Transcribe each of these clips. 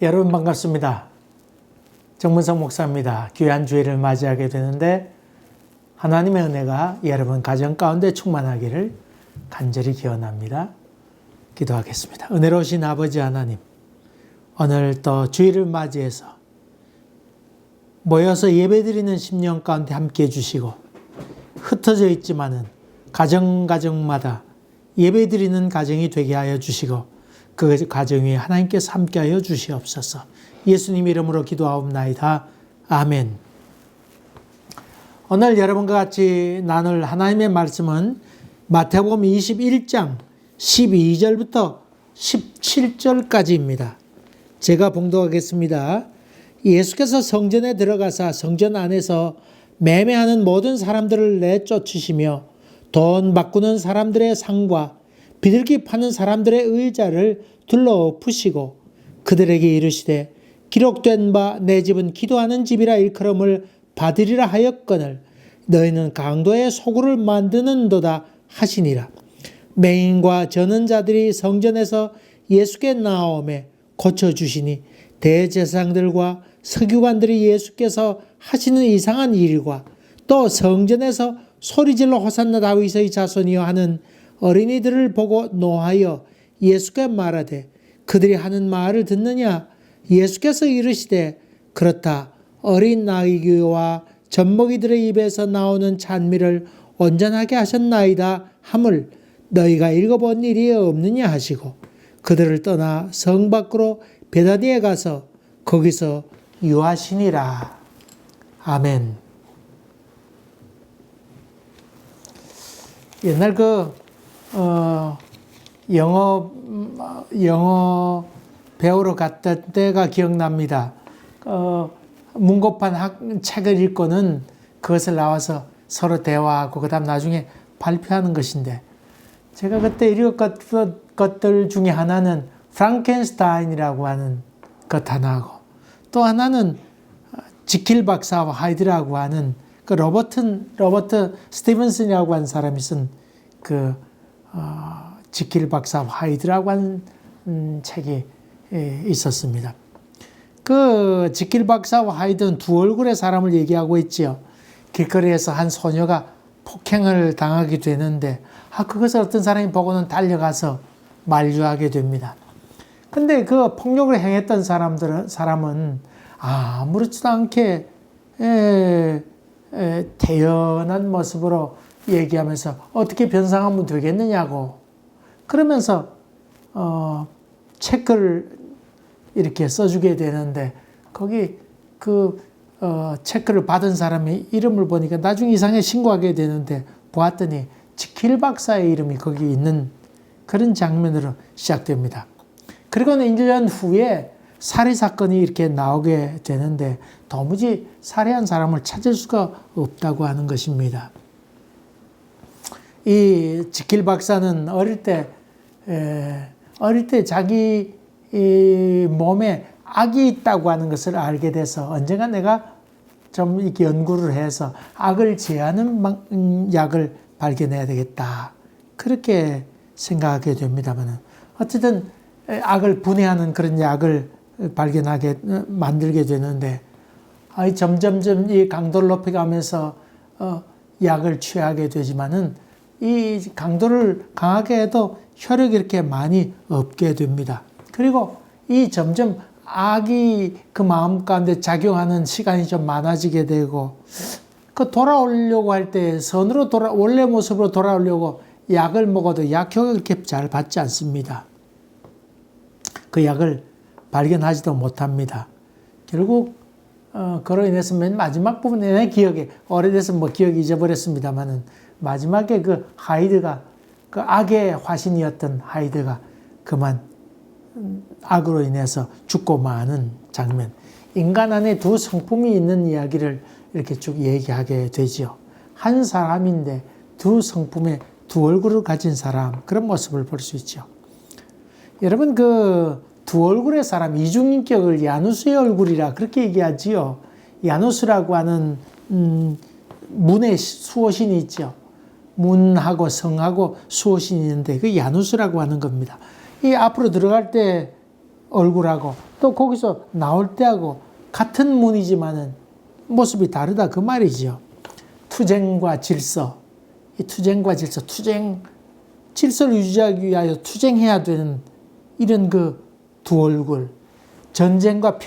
여러분 반갑습니다. 정문성 목사입니다. 귀한 주일을 맞이하게 되는데 하나님의 은혜가 여러분 가정 가운데 충만하기를 간절히 기원합니다. 기도하겠습니다. 은혜로우신 아버지 하나님, 오늘 또 주일을 맞이해서 모여서 예배드리는 심령 가운데 함께 해주시고 흩어져 있지만은 가정마다 예배드리는 가정이 되게 하여 주시고 그 가정 위에 하나님께서 함께하여 주시옵소서. 예수님 이름으로 기도하옵나이다. 아멘. 오늘 여러분과 같이 나눌 하나님의 말씀은 마태복음 21장 12절부터 17절까지입니다. 제가 봉독하겠습니다. 예수께서 성전에 들어가사 성전 안에서 매매하는 모든 사람들을 내쫓으시며 돈 바꾸는 사람들의 상과 비둘기 파는 사람들의 의자를 둘러엎으시고 그들에게 이르시되 기록된 바 내 집은 기도하는 집이라 일컬음을 받으리라 하였거늘 너희는 강도의 소굴을 만드는도다 하시니라. 맹인과 저는 자들이 성전에서 예수께 나오매 고쳐주시니 대제사장들과 서기관들이 예수께서 하시는 이상한 일과 또 성전에서 소리질러 호산나 다윗의 자손이여 하는 어린이들을 보고 노하여 예수께 말하되 그들이 하는 말을 듣느냐? 예수께서 이르시되 그렇다. 어린 나귀와 젖먹이들의 입에서 나오는 찬미를 온전하게 하셨나이다 함을 너희가 읽어본 일이 없느냐 하시고 그들을 떠나 성 밖으로 베다니에 가서 거기서 유하시니라. 아멘. 옛날 영어 배우러 갔던 때가 기억납니다. 문고판 책을 읽고는 그것을 나와서 서로 대화하고 그 다음 나중에 발표하는 것인데 제가 그때 읽었던 것들 중에 하나는 프랑켄스타인이라고 하는 것 하나고 또 하나는 지킬 박사와 하이드라고 하는 그 로버트 스티븐슨이라고 하는 사람이 쓴 지킬 박사와 하이드라고 하는 책이 있었습니다. 그 지킬 박사와 하이드는 두 얼굴의 사람을 얘기하고 있지요. 길거리에서 한 소녀가 폭행을 당하게 되는데 그것을 어떤 사람이 보고는 달려가서 만류하게 됩니다. 근데 그 폭력을 행했던 사람은 아무렇지도 않게 태연한 모습으로 얘기하면서 어떻게 변상하면 되겠느냐고 그러면서 체크를 이렇게 써주게 되는데 거기 체크를 받은 사람의 이름을 보니까 나중에 이상하게 신고하게 되는데 보았더니 지킬 박사의 이름이 거기 있는 그런 장면으로 시작됩니다. 그리고는 1년 후에 살해 사건이 이렇게 나오게 되는데 도무지 살해한 사람을 찾을 수가 없다고 하는 것입니다. 이 지킬 박사는 어릴 때 자기 몸에 악이 있다고 하는 것을 알게 돼서 언젠가 내가 좀 이렇게 연구를 해서 악을 제하는 약을 발견해야 되겠다. 그렇게 생각하게 됩니다만 어쨌든 악을 분해하는 그런 약을 만들게 되는데 점점점 이 강도를 높여가면서 약을 취하게 되지만은 이 강도를 강하게 해도 혈액이 이렇게 많이 없게 됩니다. 그리고 이 점점 악이 그 마음 가운데 작용하는 시간이 좀 많아지게 되고 돌아오려고 할 때 선으로 원래 모습으로 돌아오려고 약을 먹어도 약 효과가 그렇게 잘 받지 않습니다. 그 약을 발견하지도 못합니다. 결국 그로 인해서 맨 마지막 부분에 내 기억에 오래돼서 기억이 잊어버렸습니다만은 마지막에 그 하이드가 그 악의 화신이었던 하이드가 그만 악으로 인해서 죽고 마는 장면. 인간 안에 두 성품이 있는 이야기를 이렇게 쭉 얘기하게 되지요. 한 사람인데 두 성품의 두 얼굴을 가진 사람, 그런 모습을 볼 수 있죠. 여러분 두 얼굴의 사람, 이중인격을 야누스의 얼굴이라 그렇게 얘기하지요. 야누스라고 하는 문의 수호신이 있죠. 문하고 성하고 수호신이 있는데 그 야누스라고 하는 겁니다. 이 앞으로 들어갈 때 얼굴하고 또 거기서 나올 때하고 같은 문이지만은 모습이 다르다 그 말이죠. 투쟁과 질서, 이 투쟁과 질서, 질서를 유지하기 위하여 투쟁해야 되는 이런 그 두 얼굴, 전쟁과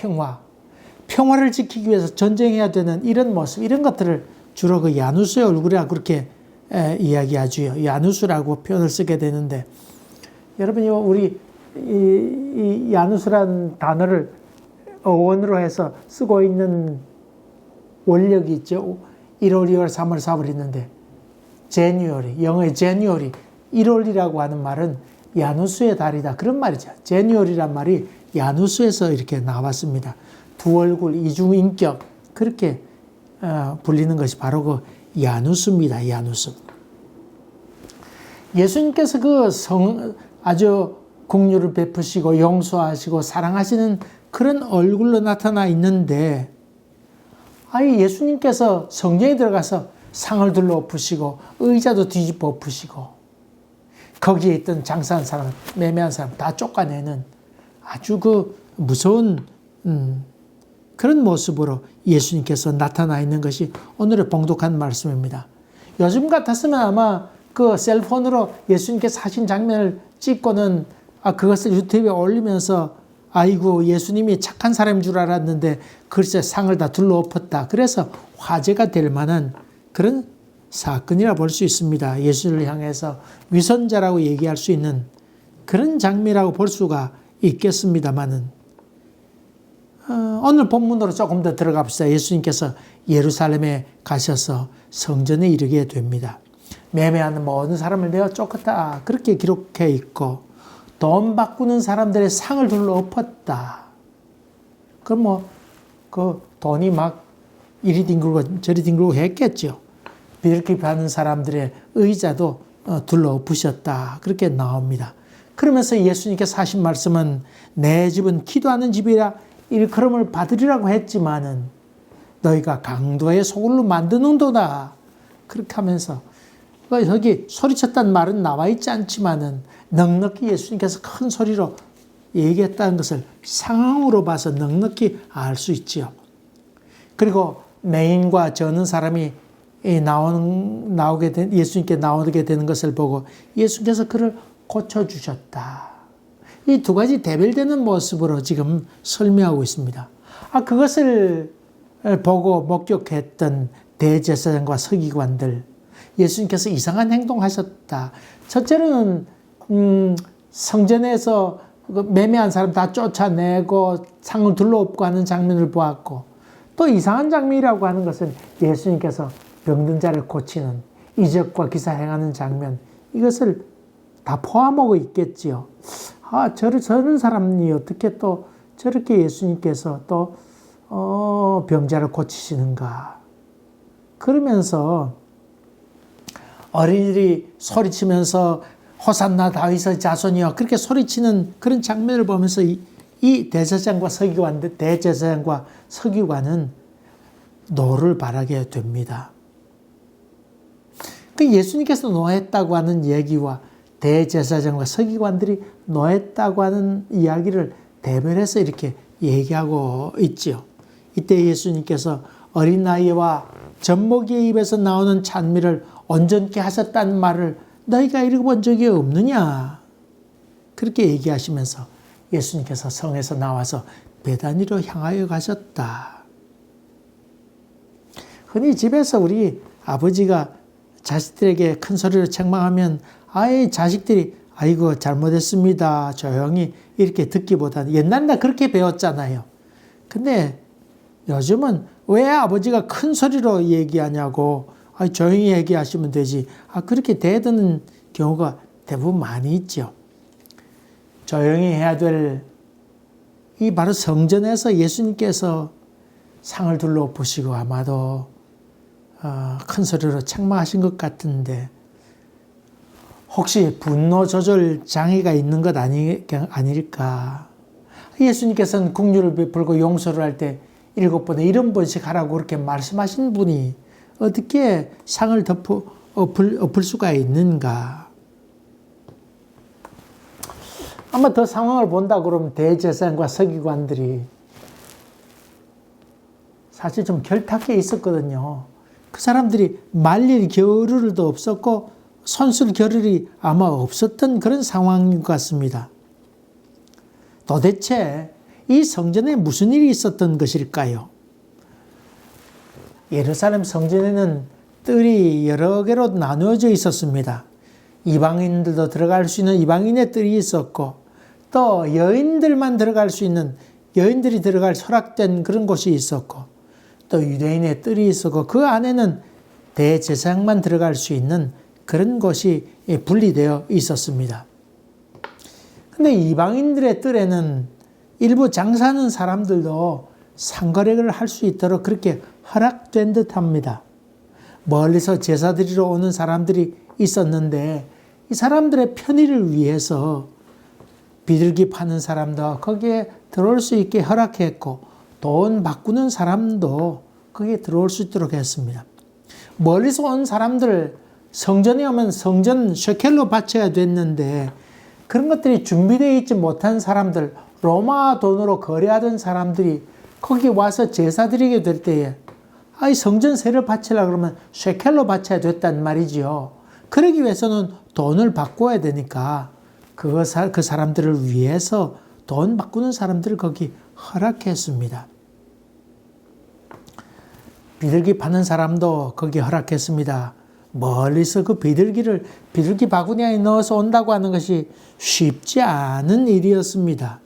평화를 지키기 위해서 전쟁해야 되는 이런 모습, 이런 것들을 주로 그 야누스의 얼굴이라 그렇게 이야기하죠. 야누스라고 표현을 쓰게 되는데, 여러분이 우리 이 야누스라는 단어를 어원으로 해서 쓰고 있는 원력이 있죠. 1월, 2월, 3월, 4월 있는데 제뉴얼이, 영어의 제뉴얼이 1월이라고 하는 말은 야누스의 달이다 그런 말이죠. 제뉴얼이란 말이 야누스에서 이렇게 나왔습니다. 두 얼굴, 이중인격 그렇게 불리는 것이 바로 그 야누스입니다. 야누스. 예수님께서 아주 긍휼을 베푸시고 용서하시고 사랑하시는 그런 얼굴로 나타나 있는데, 아니 예수님께서 성전에 들어가서 상을 둘러 엎으시고 의자도 뒤집어 엎으시고 거기에 있던 장사한 사람, 매매한 사람 다 쫓아내는 아주 그 무서운 그런 모습으로 예수님께서 나타나 있는 것이 오늘의 봉독한 말씀입니다. 요즘 같았으면 아마 그 셀폰으로 예수님께서 하신 장면을 찍고는 그것을 유튜브에 올리면서 아이고 예수님이 착한 사람인 줄 알았는데 글쎄 상을 다 둘러 엎었다. 그래서 화제가 될 만한 그런 사건이라 볼 수 있습니다. 예수를 향해서 위선자라고 얘기할 수 있는 그런 장면이라고 볼 수가 있겠습니다만은, 오늘 본문으로 조금 더 들어가 봅시다. 예수님께서 예루살렘에 가셔서 성전에 이르게 됩니다. 매매하는 모든 사람을 내어 쫓았다 그렇게 기록해 있고, 돈 바꾸는 사람들의 상을 둘러 엎었다. 그럼 그 돈이 막 이리 뒹굴고 저리 뒹굴고 했겠죠. 이렇게 받는 사람들의 의자도 둘러 엎으셨다 그렇게 나옵니다. 그러면서 예수님께서 하신 말씀은 내 집은 기도하는 집이라 일컬음을 받으리라고 했지만은 너희가 강도의 소굴로 만드는도다 그렇게 하면서, 여기 소리쳤다는 말은 나와 있지 않지만은 넉넉히 예수님께서 큰 소리로 얘기했다는 것을 상황으로 봐서 넉넉히 알 수 있지요. 그리고 맹인과 저는 사람이 예수님께 나오게 되는 것을 보고 예수님께서 그를 고쳐주셨다. 이 두 가지 대별되는 모습으로 지금 설명하고 있습니다. 그것을 보고 목격했던 대제사장과 서기관들, 예수님께서 이상한 행동하셨다. 첫째로는 성전에서 매매한 사람 다 쫓아내고 상을 둘러엎고 하는 장면을 보았고, 또 이상한 장면이라고 하는 것은 예수님께서 병든 자를 고치는 이적과 기사 행하는 장면, 이것을 다 포함하고 있겠지요. 저런 사람이 어떻게 또 저렇게 예수님께서 또 병자를 고치시는가. 그러면서 어린이들이 소리치면서 호산나 다윗의 자손이여 그렇게 소리치는 그런 장면을 보면서 이 대제사장과 서기관은 노를 바라게 됩니다. 그 예수님께서 노했다고 하는 얘기와 대제사장과 서기관들이 노했다고 하는 이야기를 대별해서 이렇게 얘기하고 있지요. 이때 예수님께서 어린 나이와 젖먹이의 입에서 나오는 찬미를 온전케 하셨다는 말을 너희가 읽어본 적이 없느냐? 그렇게 얘기하시면서 예수님께서 성에서 나와서 베다니로 향하여 가셨다. 흔히 집에서 우리 아버지가 자식들에게 큰 소리로 책망하면 자식들이 아이고 잘못했습니다 조용히 이렇게 듣기보다는, 옛날에는 그렇게 배웠잖아요. 근데 요즘은 왜 아버지가 큰 소리로 얘기하냐고, 조용히 얘기하시면 되지, 그렇게 대드는 경우가 대부분 많이 있죠. 조용히 해야 될 이 바로 성전에서 예수님께서 상을 둘러 엎으시고 아마도 큰 소리로 책망하신 것 같은데, 혹시 분노 조절 장애가 있는 것 아닐까? 예수님께서는 긍휼을 베풀고 용서를 할 때 7번에 70번씩 하라고 그렇게 말씀하신 분이 어떻게 상을 엎을 수가 있는가? 아마 더 상황을 본다 그러면 대제사장과 서기관들이 사실 좀 결탁해 있었거든요. 그 사람들이 말릴 겨를도 없었고 손쓸 겨를이 아마 없었던 그런 상황인 것 같습니다. 도대체 이 성전에 무슨 일이 있었던 것일까요? 예루살렘 성전에는 뜰이 여러 개로 나누어져 있었습니다. 이방인들도 들어갈 수 있는 이방인의 뜰이 있었고, 또 여인들만 들어갈 수 있는 여인들이 들어갈 허락된 그런 곳이 있었고, 또 유대인의 뜰이 있었고, 그 안에는 대제사장만 들어갈 수 있는 그런 곳이 분리되어 있었습니다. 근데 이방인들의 뜰에는 일부 장사하는 사람들도 상거래를 할 수 있도록 그렇게 허락된 듯 합니다. 멀리서 제사 드리러 오는 사람들이 있었는데 이 사람들의 편의를 위해서 비둘기 파는 사람도 거기에 들어올 수 있게 허락했고, 돈 바꾸는 사람도 거기에 들어올 수 있도록 했습니다. 멀리서 온 사람들 성전에 오면 성전 셰켈로 바쳐야 됐는데 그런 것들이 준비되어 있지 못한 사람들, 로마 돈으로 거래하던 사람들이 거기 와서 제사 드리게 될 때에 성전세를 바치려고 그러면 셰켈로 바쳐야 됐단 말이지요. 그러기 위해서는 돈을 바꿔야 되니까 그 사람들을 위해서 돈 바꾸는 사람들을 거기 허락했습니다. 비둘기 파는 사람도 거기 허락했습니다. 멀리서 그 비둘기 바구니에 넣어서 온다고 하는 것이 쉽지 않은 일이었습니다.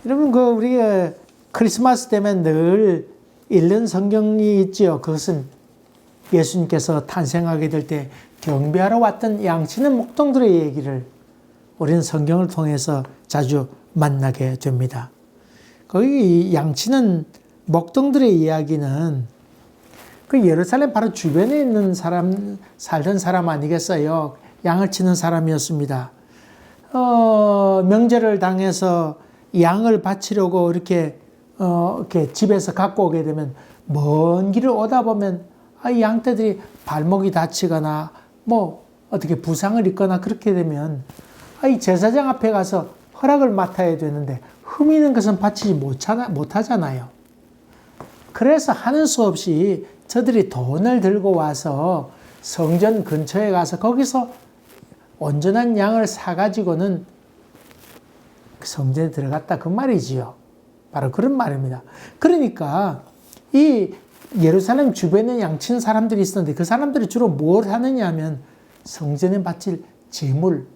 여러분, 우리가 크리스마스 되면 늘 읽는 성경이 있지요. 그것은 예수님께서 탄생하게 될 때 경배하러 왔던 양치는 목동들의 얘기를 우리는 성경을 통해서 자주 만나게 됩니다. 거기 양치는 목동들의 이야기는 그 예루살렘 바로 주변에 있는 살던 사람 아니겠어요? 양을 치는 사람이었습니다. 명절을 당해서 양을 바치려고 이렇게 집에서 갖고 오게 되면 먼 길을 오다 보면 이 양떼들이 발목이 다치거나 어떻게 부상을 입거나 그렇게 되면 이 제사장 앞에 가서 허락을 맡아야 되는데 흠 있는 것은 바치지 못하잖아요. 그래서 하는 수 없이 저들이 돈을 들고 와서 성전 근처에 가서 거기서 온전한 양을 사가지고는 성전에 들어갔다 그 말이지요. 바로 그런 말입니다. 그러니까 이 예루살렘 주변에 양치는 사람들이 있었는데 그 사람들이 주로 뭘 하느냐 하면 성전에 바칠 제물,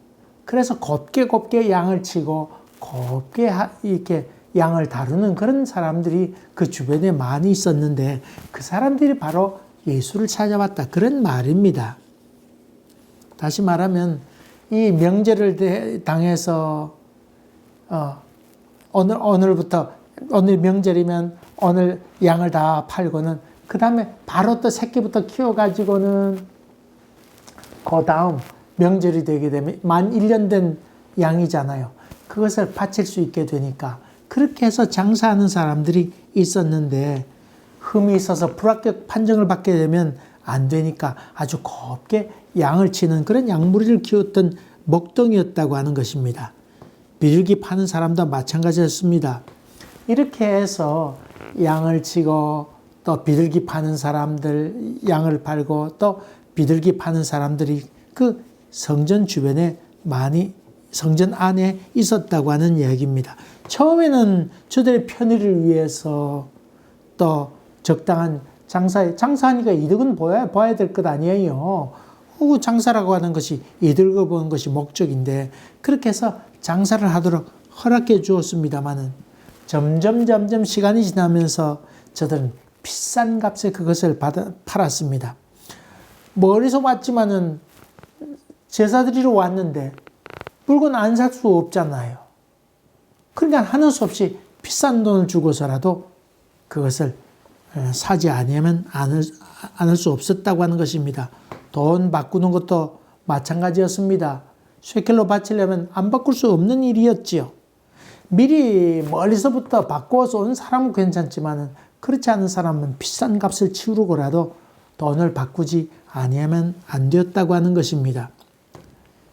그래서 곱게 양을 치고 곱게 이렇게 양을 다루는 그런 사람들이 그 주변에 많이 있었는데 그 사람들이 바로 예수를 찾아왔다 그런 말입니다. 다시 말하면 이 명절을 당해서 오늘 명절이면 오늘 양을 다 팔고는 그 다음에 바로 또 새끼부터 키워가지고는 그 다음 명절이 되게 되면 만 1년 된 양이잖아요. 그것을 바칠 수 있게 되니까 그렇게 해서 장사하는 사람들이 있었는데 흠이 있어서 불합격 판정을 받게 되면 안 되니까 아주 곱게 양을 치는 그런 양무리를 키웠던 목동이었다고 하는 것입니다. 비둘기 파는 사람도 마찬가지였습니다. 이렇게 해서 양을 치고 또 비둘기 파는 사람들 양을 팔고 또 비둘기 파는 사람들이 그 성전 주변에 많이 성전 안에 있었다고 하는 이야기입니다. 처음에는 저들의 편의를 위해서 또 적당한 장사하니까 이득은 봐야 될 것 아니에요. 장사라고 하는 것이 이득을 보는 것이 목적인데 그렇게 해서 장사를 하도록 허락해 주었습니다마는 점점 시간이 지나면서 저들은 비싼 값에 그것을 팔았습니다. 멀리서 왔지만은 제사 드리러 왔는데 물건 안 살 수 없잖아요. 그러니까 하는 수 없이 비싼 돈을 주고서라도 그것을 사지 아니하면 않을 수 없었다고 하는 것입니다. 돈 바꾸는 것도 마찬가지였습니다. 셰켈로 바치려면 안 바꿀 수 없는 일이었지요. 미리 멀리서부터 바꾸어서 온 사람은 괜찮지만 그렇지 않은 사람은 비싼 값을 치르고라도 돈을 바꾸지 아니하면 안 되었다고 하는 것입니다.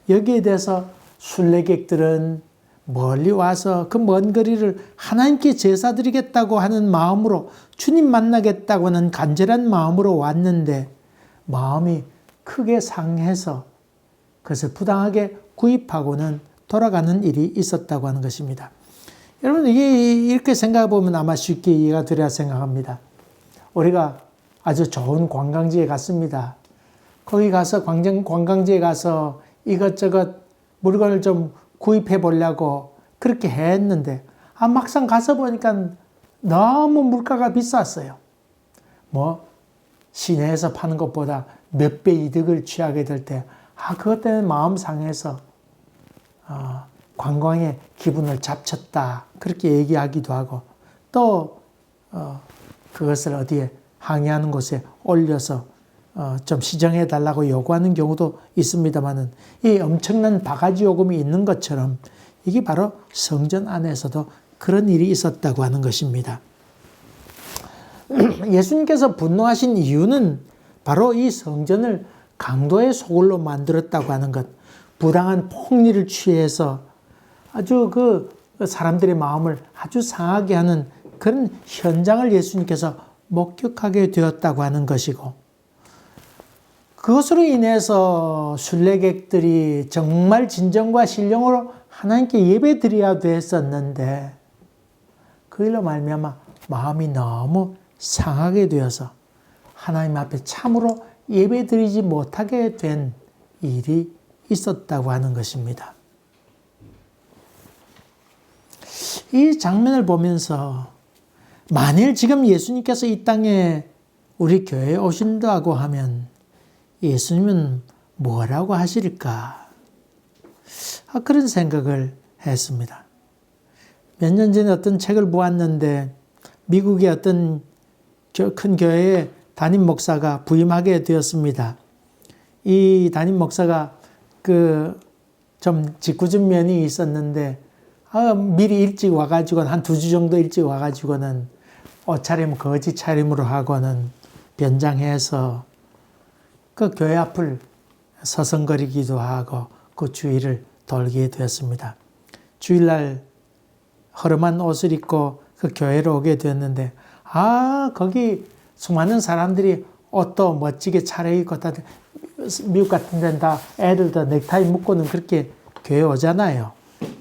여기에 대해서 순례객들은 멀리 와서 그 먼 거리를 하나님께 제사 드리겠다고 하는 마음으로 주님 만나겠다고 하는 간절한 마음으로 왔는데 마음이 크게 상해서 그것을 부당하게 구입하고는 돌아가는 일이 있었다고 하는 것입니다. 여러분 이게 이렇게 생각해 보면 아마 쉽게 이해가 되리라 생각합니다. 우리가 아주 좋은 관광지에 갔습니다. 거기 가서 관광지에 가서 이것저것 물건을 좀 구입해 보려고 그렇게 했는데 막상 가서 보니까 너무 물가가 비쌌어요. 시내에서 파는 것보다 몇 배 이득을 취하게 될 때 그것 때문에 마음 상해서 관광의 기분을 잡쳤다 그렇게 얘기하기도 하고 또 그것을 어디에 항해하는 곳에 올려서 좀 시정해 달라고 요구하는 경우도 있습니다만은 이 엄청난 바가지 요금이 있는 것처럼 이게 바로 성전 안에서도 그런 일이 있었다고 하는 것입니다. 예수님께서 분노하신 이유는 바로 이 성전을 강도의 소굴로 만들었다고 하는 것, 부당한 폭리를 취해서 아주 그 사람들의 마음을 아주 상하게 하는 그런 현장을 예수님께서 목격하게 되었다고 하는 것이고 그것으로 인해서 순례객들이 정말 진정과 신령으로 하나님께 예배드려야 됐었는데 그 일로 말미암아 마음이 너무 상하게 되어서 하나님 앞에 참으로 예배드리지 못하게 된 일이 있었다고 하는 것입니다. 이 장면을 보면서 만일 지금 예수님께서 이 땅에 우리 교회에 오신다고 하면 예수님은 뭐라고 하실까? 그런 생각을 했습니다. 몇 년 전에 어떤 책을 보았는데 미국의 어떤 큰 교회에 담임 목사가 부임하게 되었습니다. 이 담임 목사가 좀 짓궂은 면이 있었는데 미리 일찍 와가지고 한 2주 정도 일찍 와가지고는 옷차림 거지 차림으로 하고는 변장해서 그 교회 앞을 서성거리기도 하고 그 주위를 돌게 되었습니다. 주일날 허름한 옷을 입고 그 교회로 오게 되었는데 거기 수많은 사람들이 옷도 멋지게 차려입고 다들 미국 같은 데는 다 애들도 넥타이 묶고는 그렇게 교회 오잖아요.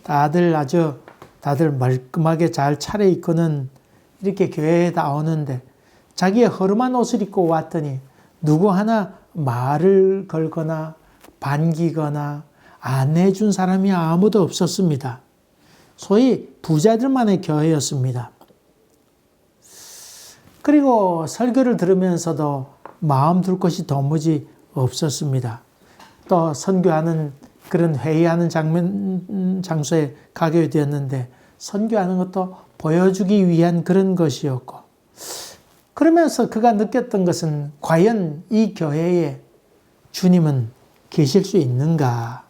다들 말끔하게 잘 차려입고는 이렇게 교회에 다 오는데 자기의 허름한 옷을 입고 왔더니 누구 하나 말을 걸거나 반기거나 안내해준 사람이 아무도 없었습니다. 소위 부자들만의 교회였습니다. 그리고 설교를 들으면서도 마음 둘 곳이 도무지 없었습니다. 또 선교하는 그런 회의하는 장소에 가게 되었는데 선교하는 것도 보여주기 위한 그런 것이었고 그러면서 그가 느꼈던 것은 과연 이 교회에 주님은 계실 수 있는가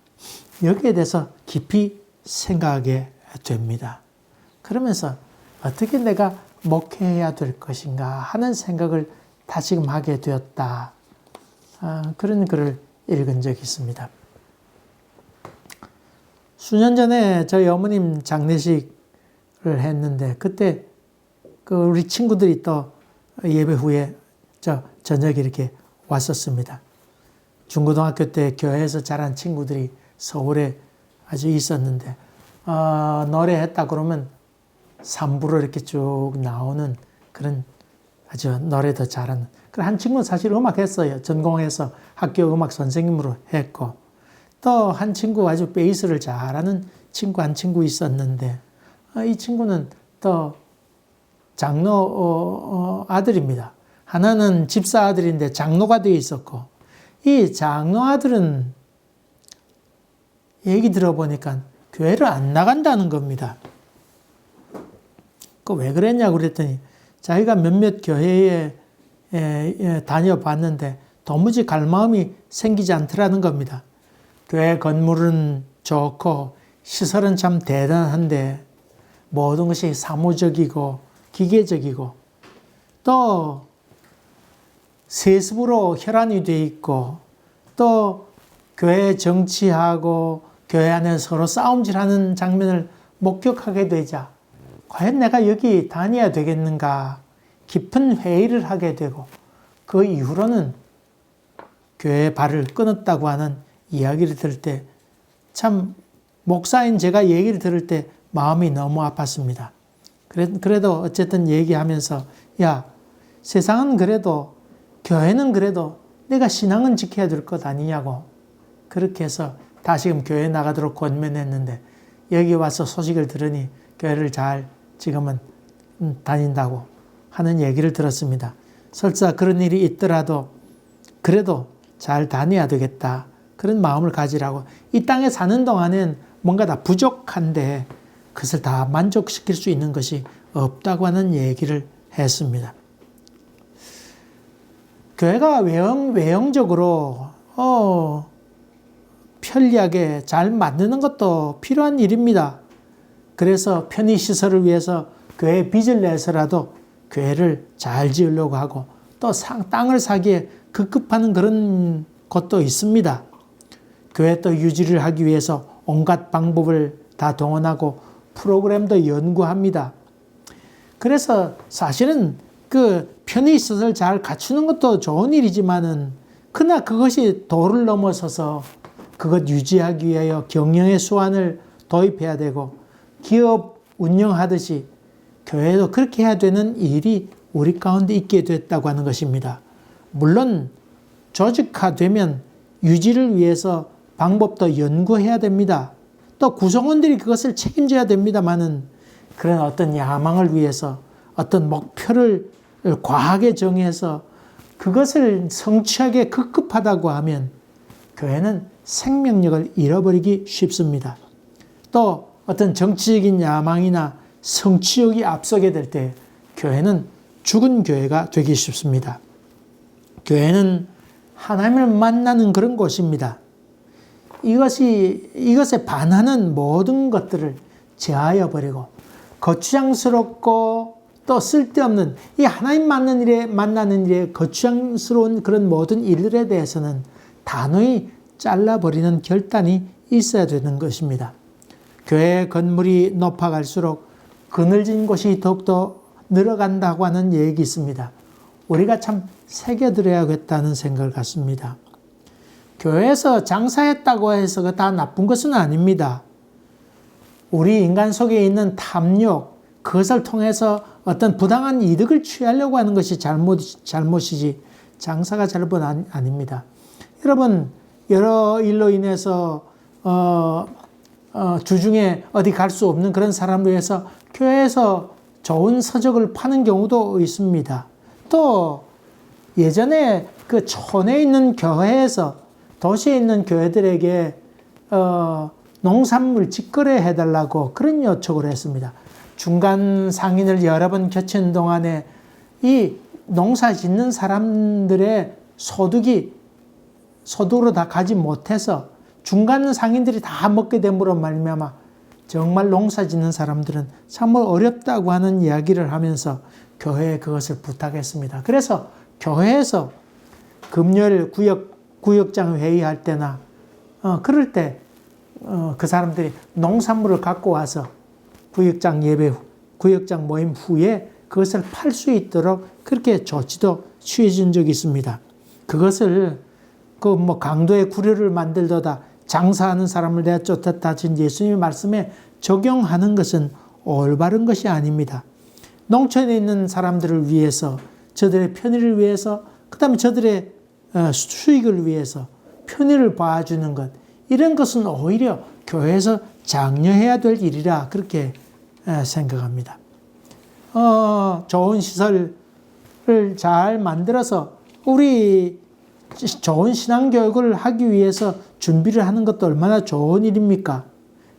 여기에 대해서 깊이 생각하게 됩니다. 그러면서 어떻게 내가 목회해야 될 것인가 하는 생각을 다시금 하게 되었다. 그런 글을 읽은 적이 있습니다. 수년 전에 저희 어머님 장례식을 했는데 그때 우리 친구들이 또 예배 후에 저녁에 이렇게 왔었습니다. 중고등학교 때 교회에서 자란 친구들이 서울에 아주 있었는데 노래했다 그러면 3부로 이렇게 쭉 나오는 그런 아주 노래도 잘하는 한 친구는 사실 음악했어요. 전공해서 학교 음악 선생님으로 했고 또 한 친구 아주 베이스를 잘하는 친구 한 친구 있었는데 이 친구는 또 장로 아들입니다. 하나는 집사 아들인데 장로가 되어 있었고 이 장로 아들은 얘기 들어보니까 교회를 안 나간다는 겁니다. 왜 그랬냐고 그랬더니 자기가 몇몇 교회에 다녀봤는데 도무지 갈 마음이 생기지 않더라는 겁니다. 교회 건물은 좋고 시설은 참 대단한데 모든 것이 사무적이고 기계적이고 또 세습으로 혈안이 돼 있고 또 교회 정치하고 교회 안에 서로 싸움질하는 장면을 목격하게 되자 과연 내가 여기 다녀야 되겠는가 깊은 회의를 하게 되고 그 이후로는 교회의 발을 끊었다고 하는 이야기를 들을 때 참 목사인 제가 얘기를 들을 때 마음이 너무 아팠습니다. 그래도 어쨌든 얘기하면서 야, 세상은 그래도 교회는 그래도 내가 신앙은 지켜야 될 것 아니냐고 그렇게 해서 다시금 교회 나가도록 권면했는데 여기 와서 소식을 들으니 교회를 잘 지금은 다닌다고 하는 얘기를 들었습니다. 설사 그런 일이 있더라도 그래도 잘 다녀야 되겠다. 그런 마음을 가지라고. 이 땅에 사는 동안은 뭔가 다 부족한데 그것을 다 만족시킬 수 있는 것이 없다고 하는 얘기를 했습니다. 교회가 외형적으로 편리하게 잘 만드는 것도 필요한 일입니다. 그래서 편의시설을 위해서 교회에 빚을 내서라도 교회를 잘 지으려고 하고 또 땅을 사기에 급급하는 그런 것도 있습니다. 교회 또 유지를 하기 위해서 온갖 방법을 다 동원하고 프로그램도 연구합니다. 그래서 사실은 그 편의시설 잘 갖추는 것도 좋은 일이지만은 그러나 그것이 도를 넘어서서 그것 유지하기 위하여 경영의 수완을 도입해야 되고 기업 운영하듯이 교회도 그렇게 해야 되는 일이 우리 가운데 있게 됐다고 하는 것입니다. 물론 조직화되면 유지를 위해서 방법도 연구해야 됩니다. 또 구성원들이 그것을 책임져야 됩니다만은 그런 어떤 야망을 위해서 어떤 목표를 과하게 정해서 그것을 성취하기에 급급하다고 하면 교회는 생명력을 잃어버리기 쉽습니다. 또 어떤 정치적인 야망이나 성취욕이 앞서게 될 때 교회는 죽은 교회가 되기 쉽습니다. 교회는 하나님을 만나는 그런 곳입니다. 이것에 반하는 모든 것들을 제하여 버리고 거추장스럽고 또 쓸데없는 이 하나님 만나는 일에 거추장스러운 그런 모든 일들에 대해서는 단호히 잘라버리는 결단이 있어야 되는 것입니다. 교회 건물이 높아갈수록 그늘진 곳이 더욱더 늘어간다고 하는 얘기 있습니다. 우리가 참 새겨들어야겠다는 생각을 갖습니다. 교회에서 장사했다고 해서 다 나쁜 것은 아닙니다. 우리 인간 속에 있는 탐욕, 그것을 통해서 어떤 부당한 이득을 취하려고 하는 것이 잘못이지 장사가 잘못 아닙니다. 여러분 여러 일로 인해서 주중에 어디 갈 수 없는 그런 사람을 위해서 교회에서 좋은 서적을 파는 경우도 있습니다. 또 예전에 그 촌에 있는 교회에서 도시에 있는 교회들에게 농산물 직거래 해달라고 그런 요청을 했습니다. 중간 상인을 여러 번 겹치는 동안에 이 농사 짓는 사람들의 소득으로 다 가지 못해서 중간 상인들이 다 먹게 됨으로 말미암아 정말 농사 짓는 사람들은 정말 어렵다고 하는 이야기를 하면서 교회에 그것을 부탁했습니다. 그래서 교회에서 금요일 구역장 회의할 때나 그럴 때 그 사람들이 농산물을 갖고 와서 구역장 모임 후에 그것을 팔 수 있도록 그렇게 조치도 취해진 적이 있습니다. 그것을 강도의 구려를 만들도다 장사하는 사람을 내가 쫓았다 하신 예수님의 말씀에 적용하는 것은 올바른 것이 아닙니다. 농촌에 있는 사람들을 위해서 저들의 편의를 위해서 그 다음에 저들의 수익을 위해서 편의를 봐주는 것 이런 것은 오히려 교회에서 장려해야 될 일이라 그렇게 생각합니다. 좋은 시설을 잘 만들어서 우리 좋은 신앙교육을 하기 위해서 준비를 하는 것도 얼마나 좋은 일입니까?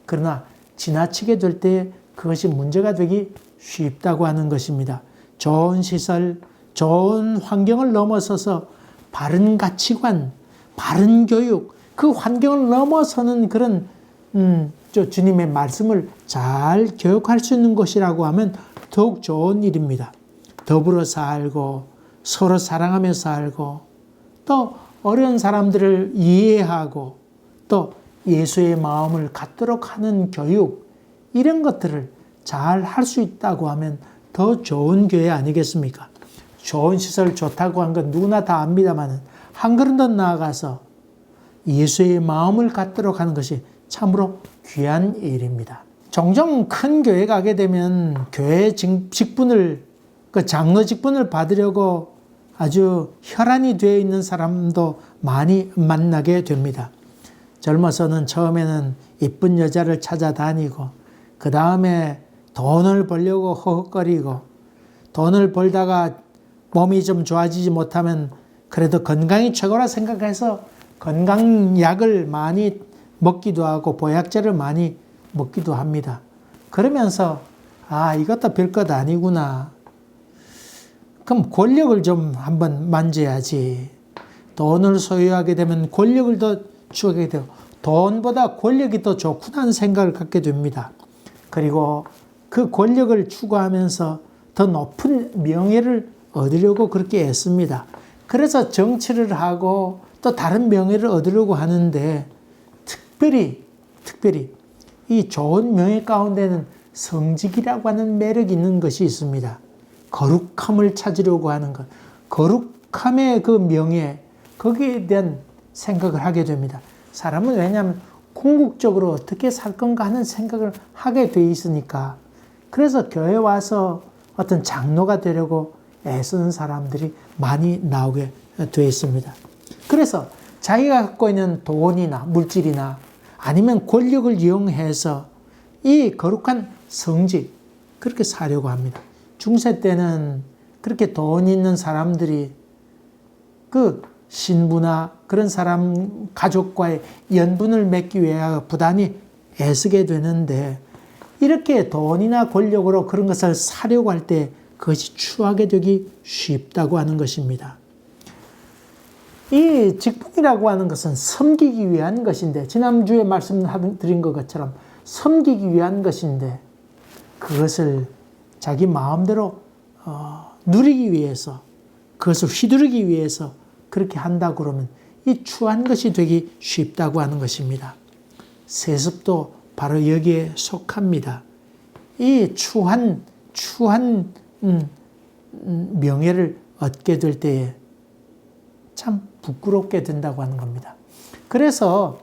그러나 지나치게 될 때 그것이 문제가 되기 쉽다고 하는 것입니다. 좋은 시설, 좋은 환경을 넘어서서 바른 가치관, 바른 교육, 그 환경을 넘어서는 그런 주님의 말씀을 잘 교육할 수 있는 것이라고 하면 더욱 좋은 일입니다. 더불어 살고 서로 사랑하며 살고 또 어려운 사람들을 이해하고 또 예수의 마음을 갖도록 하는 교육 이런 것들을 잘 할 수 있다고 하면 더 좋은 교회 아니겠습니까? 좋은 시설 좋다고 한 건 누구나 다 압니다만 한 걸음 더 나아가서 예수의 마음을 갖도록 하는 것이 참으로 귀한 일입니다. 종종 큰 교회 가게 되면 교회 직분을, 그 장로 직분을 받으려고 아주 혈안이 되어 있는 사람도 많이 만나게 됩니다. 젊어서는 처음에는 이쁜 여자를 찾아다니고 그 다음에 돈을 벌려고 허헉거리고 돈을 벌다가 몸이 좀 좋아지지 못하면 그래도 건강이 최고라 생각해서 건강약을 많이 먹기도 하고 보약제를 많이 먹기도 합니다. 그러면서 이것도 별것 아니구나. 그럼 권력을 좀 한번 만져야지. 돈을 소유하게 되면 권력을 더 추구하게 되고 돈보다 권력이 더 좋구나 하는 생각을 갖게 됩니다. 그리고 그 권력을 추구하면서 더 높은 명예를 얻으려고 그렇게 애씁니다. 그래서 정치를 하고 또 다른 명예를 얻으려고 하는데 특별히 이 좋은 명예 가운데는 성직이라고 하는 매력이 있는 것이 있습니다. 거룩함을 찾으려고 하는 것, 거룩함의 그 명예, 거기에 대한 생각을 하게 됩니다. 사람은 왜냐하면 궁극적으로 어떻게 살 건가 하는 생각을 하게 돼 있으니까. 그래서 교회 와서 어떤 장로가 되려고 애쓰는 사람들이 많이 나오게 돼 있습니다. 그래서 자기가 갖고 있는 돈이나 물질이나 아니면 권력을 이용해서 이 거룩한 성직, 그렇게 사려고 합니다. 중세 때는 그렇게 돈 있는 사람들이 그 신부나 그런 사람 가족과의 연분을 맺기 위해 부단히 애쓰게 되는데 이렇게 돈이나 권력으로 그런 것을 사려고 할 때 그것이 추하게 되기 쉽다고 하는 것입니다. 이 직분이라고 하는 것은 섬기기 위한 것인데 지난주에 말씀드린 것처럼 섬기기 위한 것인데 그것을 자기 마음대로 누리기 위해서 그것을 휘두르기 위해서 그렇게 한다 그러면 이 추한 것이 되기 쉽다고 하는 것입니다. 세습도 바로 여기에 속합니다. 이 추한 명예를 얻게 될 때에 참 부끄럽게 된다고 하는 겁니다. 그래서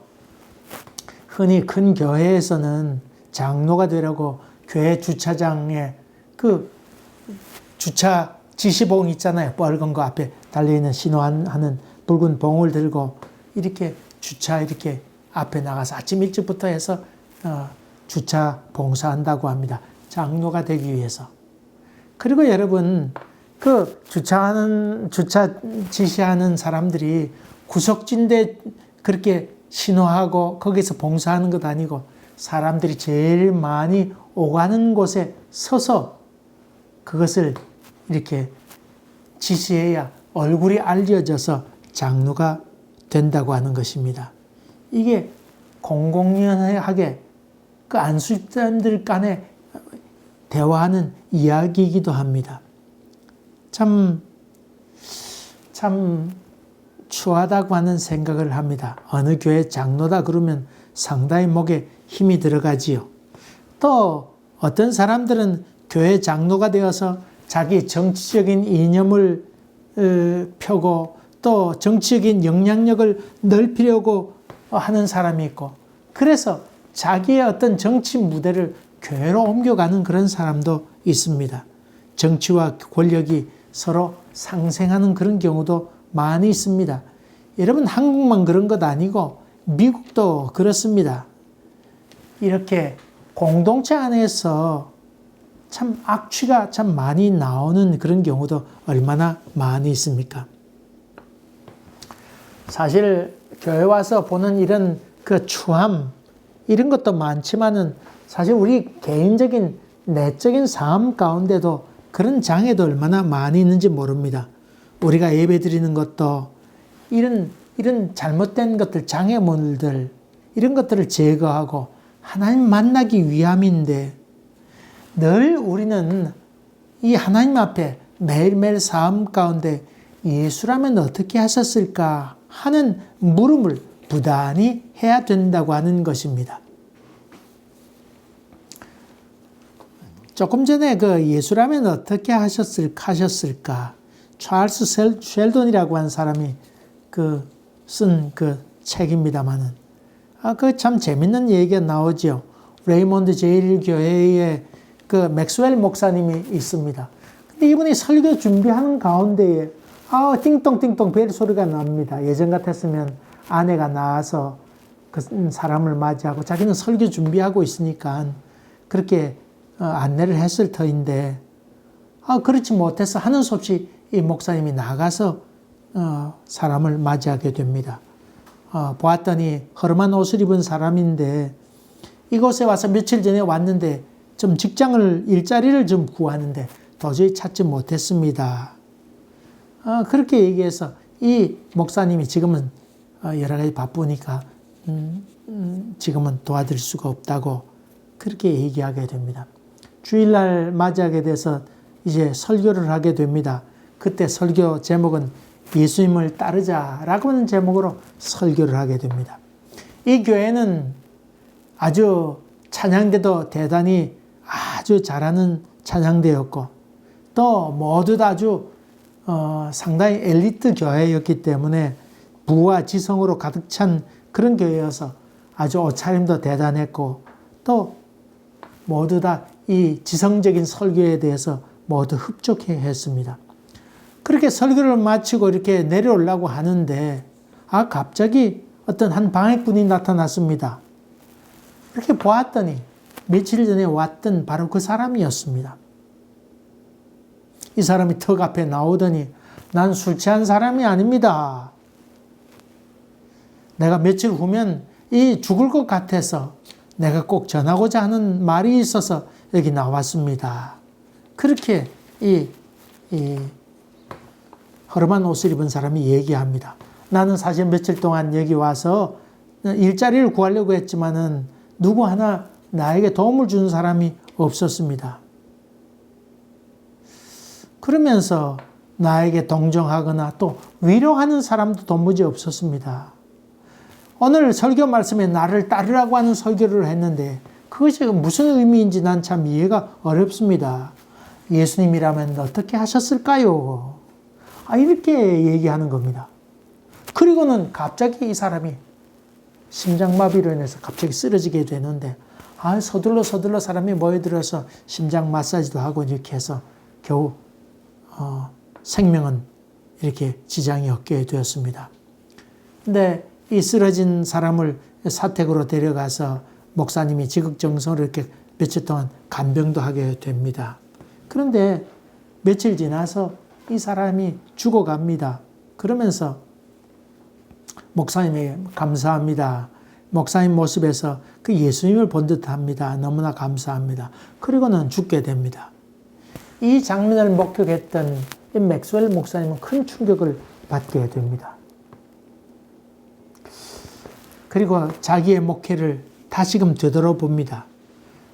흔히 큰 교회에서는 장로가 되려고 교회 주차장에 그 주차 지시봉 있잖아요. 빨간 거 앞에 달려있는 신호하는 붉은 봉을 들고 이렇게 주차 이렇게 앞에 나가서 아침 일찍부터 해서 주차 봉사한다고 합니다. 장로가 되기 위해서. 그리고 여러분 그 주차 지시하는 사람들이 구석진데 그렇게 신호하고 거기서 봉사하는 것 아니고 사람들이 제일 많이 오가는 곳에 서서 그것을 이렇게 지시해야 얼굴이 알려져서 장로가 된다고 하는 것입니다. 이게 공공연하게 그 안수집사님들 간에 대화하는 이야기이기도 합니다. 참 추하다고 하는 생각을 합니다. 어느 교회 장로다 그러면 상당히 목에 힘이 들어가지요. 또 어떤 사람들은 교회 장로가 되어서 자기 정치적인 이념을 펴고 또 정치적인 영향력을 넓히려고 하는 사람이 있고 그래서 자기의 어떤 정치 무대를 교회로 옮겨가는 그런 사람도 있습니다. 정치와 권력이 서로 상생하는 그런 경우도 많이 있습니다. 여러분 한국만 그런 것 아니고 미국도 그렇습니다. 이렇게 공동체 안에서 참 악취가 참 많이 나오는 그런 경우도 얼마나 많이 있습니까? 사실 교회 와서 보는 이런 그 추함 이런 것도 많지만은 사실 우리 개인적인 내적인 삶 가운데도 그런 장애도 얼마나 많이 있는지 모릅니다. 우리가 예배 드리는 것도 이런 잘못된 것들, 장애물들 이런 것들을 제거하고 하나님 만나기 위함인데 늘 우리는 이 하나님 앞에 매일매일 삶 가운데 예수라면 어떻게 하셨을까 하는 물음을 부단히 해야 된다고 하는 것입니다. 조금 전에 그 예수라면 어떻게 하셨을까? 찰스 쉘돈이라고 하는 사람이 쓴 그 책입니다만은, 그 참 재밌는 얘기가 나오죠. 레이몬드 제일 교회에 그 맥스웰 목사님이 있습니다. 근데 이분이 설교 준비하는 가운데에, 띵동띵동 벨 소리가 납니다. 예전 같았으면 아내가 나와서 그 사람을 맞이하고 자기는 설교 준비하고 있으니까 그렇게 안내를 했을 터인데, 그렇지 못해서 하는 수 없이 이 목사님이 나가서 사람을 맞이하게 됩니다. 보았더니 허름한 옷을 입은 사람인데 이곳에 와서 며칠 전에 왔는데 좀 일자리를 좀 구하는데 도저히 찾지 못했습니다. 그렇게 얘기해서 이 목사님이 지금은 여러 가지 바쁘니까 지금은 도와드릴 수가 없다고 그렇게 얘기하게 됩니다. 주일날 맞이하게 돼서 이제 설교를 하게 됩니다. 그때 설교 제목은 예수님을 따르자라고 하는 제목으로 설교를 하게 됩니다. 이 교회는 아주 찬양대도 대단히 아주 잘하는 찬양대였고 또 모두 다 아주 상당히 엘리트 교회였기 때문에 부와 지성으로 가득 찬 그런 교회여서 아주 옷차림도 대단했고 또 모두 다 이 지성적인 설교에 대해서 모두 흡족해 했습니다. 그렇게 설교를 마치고 이렇게 내려오려고 하는데 갑자기 어떤 한 방해꾼이 나타났습니다. 이렇게 보았더니 며칠 전에 왔던 바로 그 사람이었습니다. 이 사람이 턱 앞에 나오더니 난 술 취한 사람이 아닙니다. 내가 며칠 후면 죽을 것 같아서 내가 꼭 전하고자 하는 말이 있어서 여기 나왔습니다. 그렇게 이 허름한 옷을 입은 사람이 얘기합니다. 나는 사실 며칠 동안 여기 와서 일자리를 구하려고 했지만은 누구 하나 나에게 도움을 주는 사람이 없었습니다. 그러면서 나에게 동정하거나 또 위로하는 사람도 도무지 없었습니다. 오늘 설교 말씀에 나를 따르라고 하는 설교를 했는데 그것이 무슨 의미인지 난 참 이해가 어렵습니다. 예수님이라면 어떻게 하셨을까요? 이렇게 얘기하는 겁니다. 그리고는 갑자기 이 사람이 심장마비로 인해서 갑자기 쓰러지게 되는데 서둘러 사람이 모여들어서 심장 마사지도 하고 이렇게 해서 겨우 생명은 이렇게 지장이 없게 되었습니다. 근데 이 쓰러진 사람을 사택으로 데려가서 목사님이 지극정성으로 이렇게 며칠 동안 간병도 하게 됩니다. 그런데 며칠 지나서 이 사람이 죽어갑니다. 그러면서 목사님에게 감사합니다. 목사님 모습에서 그 예수님을 본 듯합니다. 너무나 감사합니다. 그리고는 죽게 됩니다. 이 장면을 목격했던 이 맥스웰 목사님은 큰 충격을 받게 됩니다. 그리고 자기의 목회를 다시금 되돌아봅니다.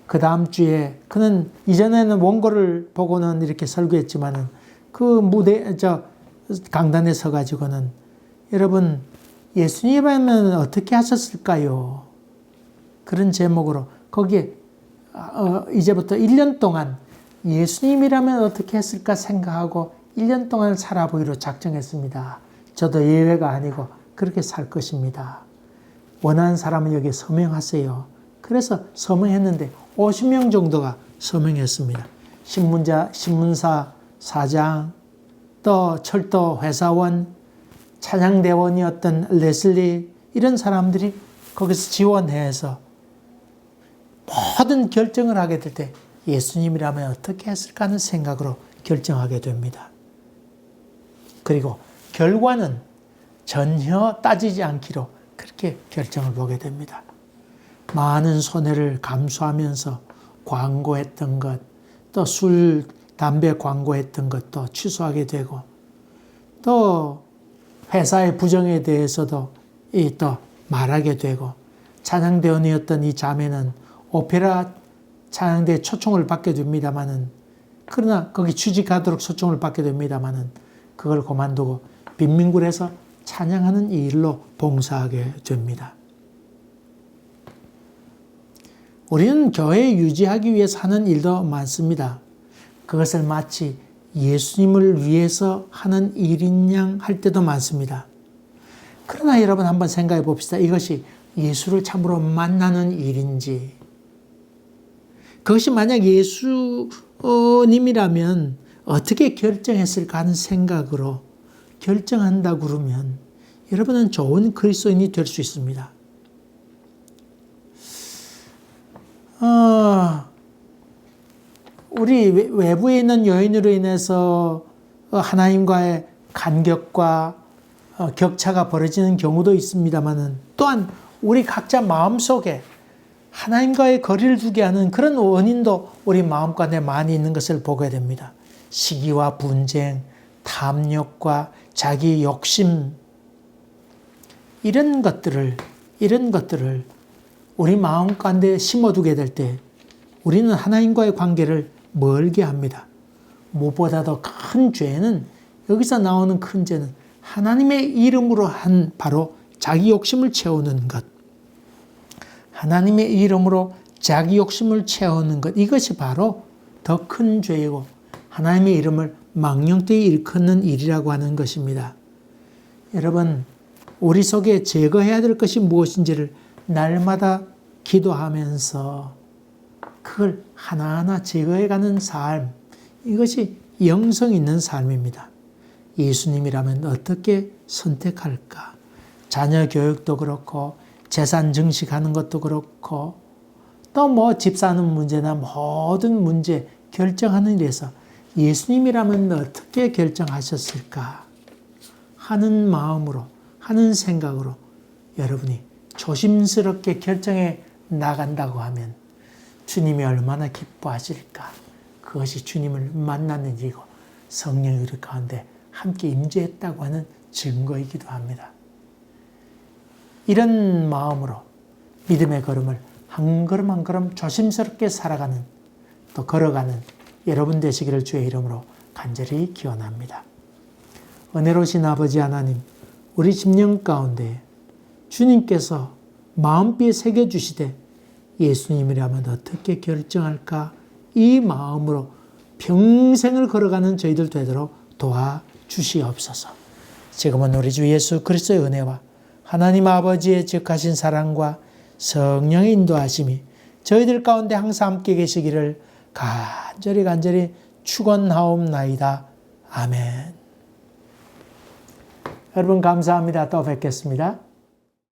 그 다음 주에 그는 이전에는 원고를 보고는 이렇게 설교했지만은 그 강단에 서가지고는 여러분 예수님이라면 어떻게 하셨을까요? 그런 제목으로 거기에 이제부터 1년 동안 예수님이라면 어떻게 했을까 생각하고 1년 동안 살아보기로 작정했습니다. 저도 예외가 아니고 그렇게 살 것입니다. 원하는 사람은 여기 서명하세요. 그래서 서명했는데 50명 정도가 서명했습니다. 신문사 사장, 또 철도 회사원, 찬양대원이었던 레슬리 이런 사람들이 거기서 지원해서 모든 결정을 하게 될 때 예수님이라면 어떻게 했을까 하는 생각으로 결정하게 됩니다. 그리고 결과는 전혀 따지지 않기로 그렇게 결정을 보게 됩니다. 많은 손해를 감수하면서 광고했던 것, 또 술, 담배 광고했던 것도 취소하게 되고, 또 회사의 부정에 대해서도 또 말하게 되고, 찬양대원이었던 이 자매는 오페라 찬양대에 초청을 받게 됩니다마는, 그러나 거기 취직하도록 초청을 받게 됩니다마는 그걸 그만두고 빈민굴에서 찬양하는 이 일로 봉사하게 됩니다. 우리는 교회 유지하기 위해서 하는 일도 많습니다. 그것을 마치 예수님을 위해서 하는 일인 양 할 때도 많습니다. 그러나 여러분 한번 생각해 봅시다. 이것이 예수를 참으로 만나는 일인지, 그것이 만약 예수님이라면 어떻게 결정했을까 하는 생각으로 결정한다 그러면 여러분은 좋은 그리스도인이 될 수 있습니다. 우리 외부에 있는 요인으로 인해서 하나님과의 간격과 격차가 벌어지는 경우도 있습니다만은, 또한 우리 각자 마음속에 하나님과의 거리를 두게 하는 그런 원인도 우리 마음가운데 많이 있는 것을 보게 됩니다. 시기와 분쟁, 탐욕과 자기 욕심, 이런 것들을 우리 마음가운데 심어두게 될 때 우리는 하나님과의 관계를 멀게 합니다. 무엇보다도 큰 죄는, 여기서 나오는 큰 죄는 하나님의 이름으로 한 바로 자기 욕심을 채우는 것, 하나님의 이름으로 자기 욕심을 채우는 것, 이것이 바로 더 큰 죄이고 하나님의 이름을 망령되이 일컫는 일이라고 하는 것입니다. 여러분, 우리 속에 제거해야 될 것이 무엇인지를 날마다 기도하면서 그걸 하나하나 제거해가는 삶, 이것이 영성 있는 삶입니다. 예수님이라면 어떻게 선택할까? 자녀 교육도 그렇고 재산 증식하는 것도 그렇고 또 집 사는 문제나 모든 문제 결정하는 일에서 예수님이라면 어떻게 결정하셨을까 하는 마음으로, 하는 생각으로 여러분이 조심스럽게 결정해 나간다고 하면 주님이 얼마나 기뻐하실까. 그것이 주님을 만나는 일이고 성령이 우리 가운데 함께 임재했다고 하는 증거이기도 합니다. 이런 마음으로 믿음의 걸음을 한 걸음 한 걸음 조심스럽게 살아가는, 또 걸어가는 여러분 되시기를 주의 이름으로 간절히 기원합니다. 은혜로우신 아버지 하나님, 우리 심령 가운데 주님께서 마음비에 새겨주시되 예수님이라면 어떻게 결정할까, 이 마음으로 평생을 걸어가는 저희들 되도록 도와주시옵소서. 지금은 우리 주 예수 그리스도의 은혜와 하나님 아버지의 지극하신 사랑과 성령의 인도하심이 저희들 가운데 항상 함께 계시기를 간절히 축원하옵나이다. 아멘. 여러분 감사합니다. 또 뵙겠습니다.